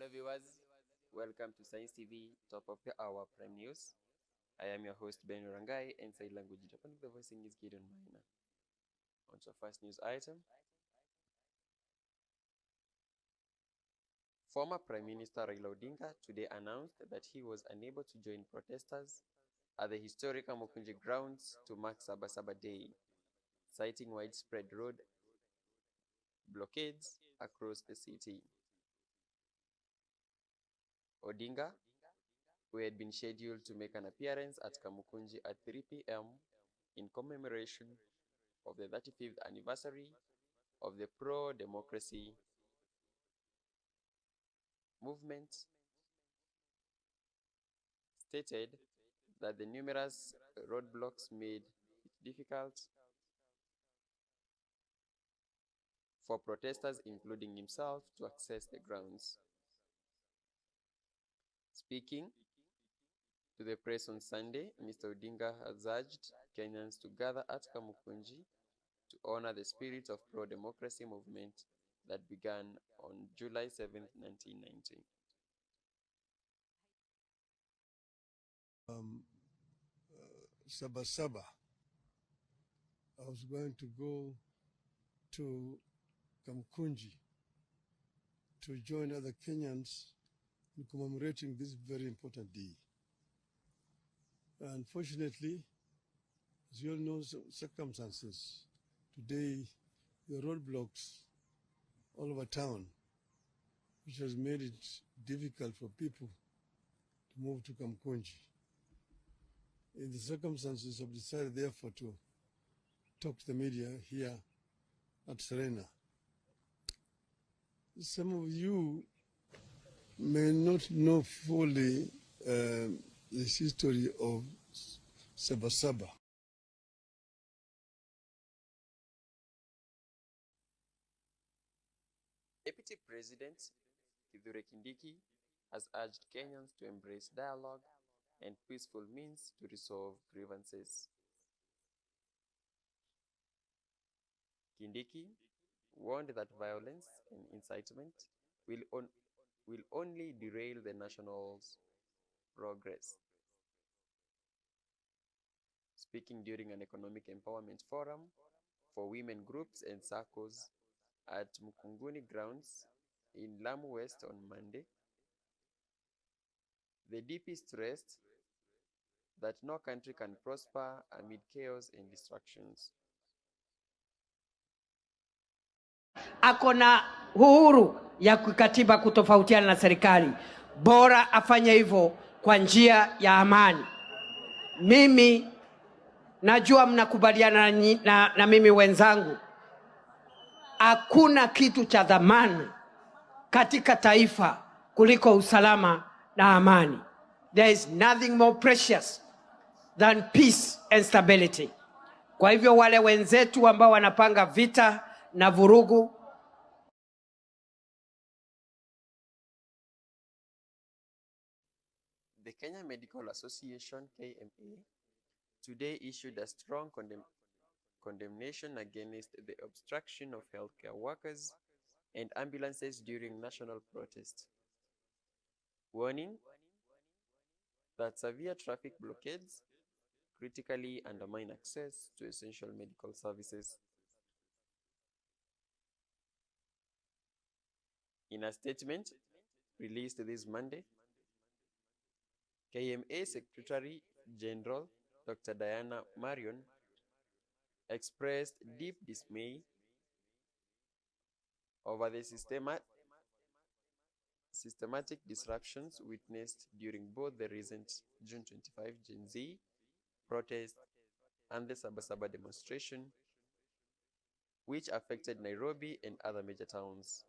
Hello viewers, welcome to Science TV, top of the hour Prime News. I am your host Ben Rangai and Sign Language Japan. The voicing is Gideon Maina. On to our first news item. Former Prime Minister Raila Odinga today announced that he was unable to join protesters at the historic Kamukunji grounds to mark Saba Saba Day, citing widespread road blockades across the city. Odinga, who had been scheduled to make an appearance at Kamukunji at 3 p.m. in commemoration of the 35th anniversary of the pro-democracy movement, stated that the numerous roadblocks made it difficult for protesters, including himself, to access the grounds. Speaking to the press on Sunday, Mr. Odinga has urged Kenyans to gather at Kamukunji to honor the spirit of pro-democracy movement that began on July 7, 1990. Saba Saba. I was going to go to Kamkunji to join other Kenyans in commemorating this very important day. Unfortunately, as you all know, circumstances, today the roadblocks all over town, which has made it difficult for people to move to Kamkunji. In the circumstances, I've decided therefore to talk to the media here at Serena. Some of you may not know fully the history of Saba Saba. Deputy President Kindiki has urged Kenyans to embrace dialogue and peaceful means to resolve grievances. Kindiki warned that violence and incitement will only derail the national's progress. Speaking during an economic empowerment forum for women groups and circles at Mukunguni grounds in Lamu West on Monday, the DP stressed that no country can prosper amid chaos and distractions. Ako na uhuru ya kikatiba kutofautiana na serikali, bora afanye hivyo kwa njia ya amani. Mimi najua mnakubaliana na mimi wenzangu, hakuna kitu cha dhamani katika taifa kuliko usalama na amani. There is nothing more precious than peace and stability. Kwa hivyo wale wenzetu ambao wanapanga vita na vurugu, The Kenya Medical Association, KMA, today issued a strong condemnation against the obstruction of healthcare workers and ambulances during national protest, warning that severe traffic blockades critically undermine access to essential medical services. In a statement released this Monday, KMA Secretary General Dr. Diana Marion expressed deep dismay over the systematic disruptions witnessed during both the recent June 25 Gen Z protest and the Saba Saba demonstration, which affected Nairobi and other major towns.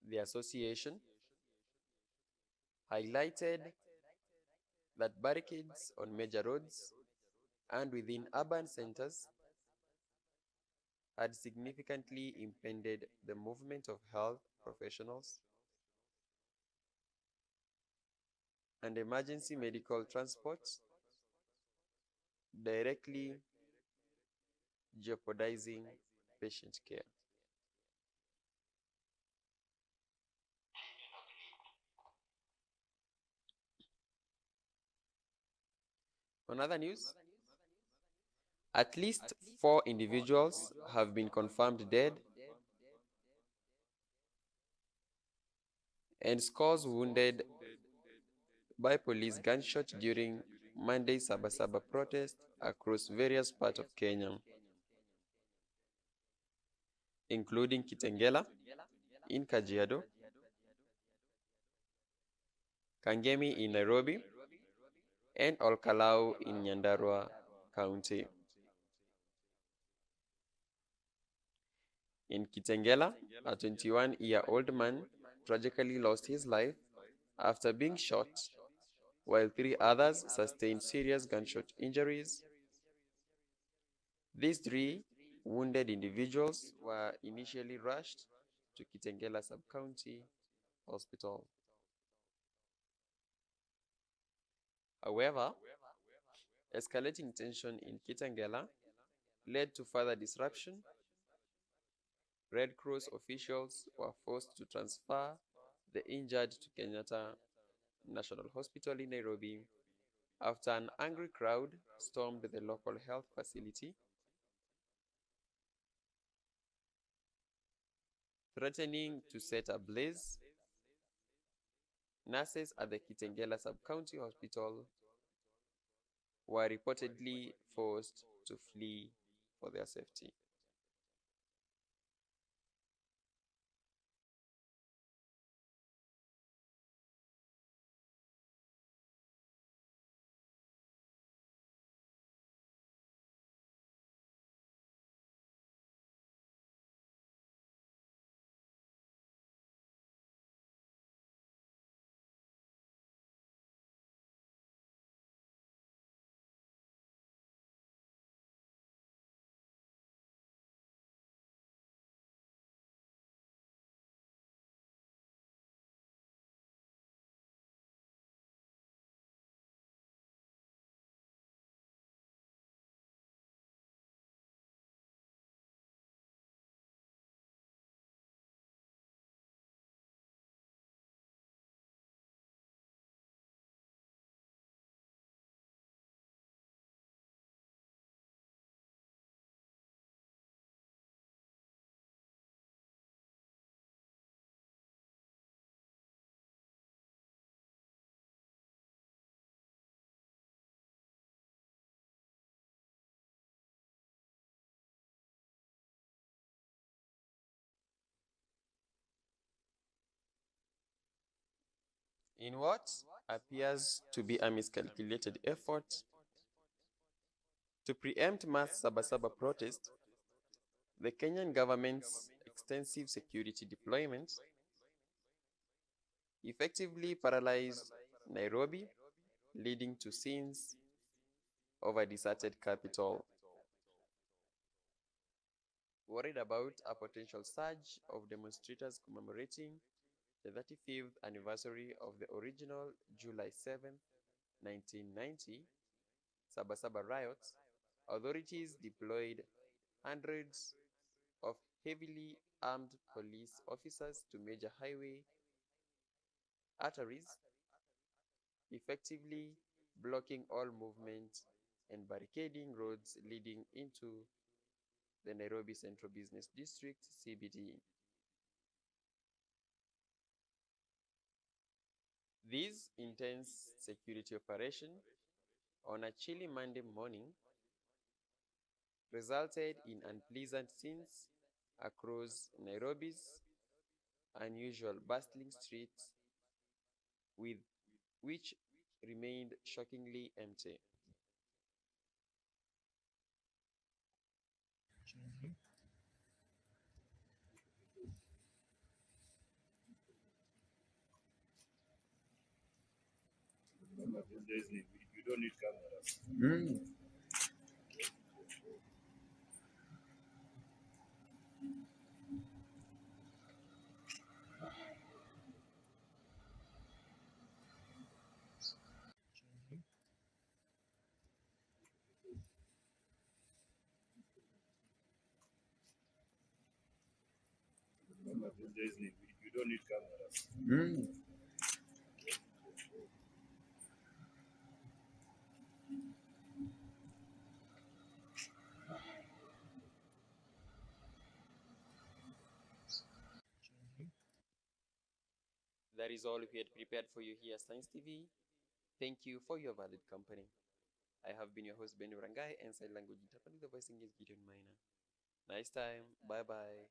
The association highlighted that barricades on major roads and within urban centers had significantly impeded the movement of health professionals and emergency medical transport, directly jeopardizing patient care. On other news, at least 4 individuals have been confirmed dead and scores wounded by police gunshot during Monday's Saba Saba protest across various parts of Kenya, including Kitengela in Kajiado, Kangemi in Nairobi, and Olkalau in Nyandarua County. In Kitengela, a 21-year-old man tragically lost his life after being shot, while 3 others sustained serious gunshot injuries. These 3 wounded individuals were initially rushed to Kitengela Sub-County Hospital. However, escalating tension in Kitengela led to further disruption. Red Cross officials were forced to transfer the injured to Kenyatta National Hospital in Nairobi after an angry crowd stormed the local health facility, threatening to set ablaze. Nurses at the Kitengela Sub-County Hospital were reportedly forced to flee for their safety. In what appears to be a miscalculated effort to preempt mass Saba Saba protest, the Kenyan government's extensive security deployment effectively paralyzed Nairobi, leading to scenes of a deserted capital. Worried about a potential surge of demonstrators commemorating the 35th anniversary of the original July 7, 1990 Saba Saba riots, authorities deployed hundreds of heavily armed police officers to major highway arteries, effectively blocking all movement and barricading roads leading into the Nairobi Central Business District (CBD). This intense security operation on a chilly Monday morning resulted in unpleasant scenes across Nairobi's unusual bustling streets, which remained shockingly empty. You don't need cameras. You don't need cameras. That is all we had prepared for you here, Science TV. Thank you for your valued company. I have been your host, Ben Urangai, and sign language interpreter, the voice English Gideon Minor. Nice time. Bye bye.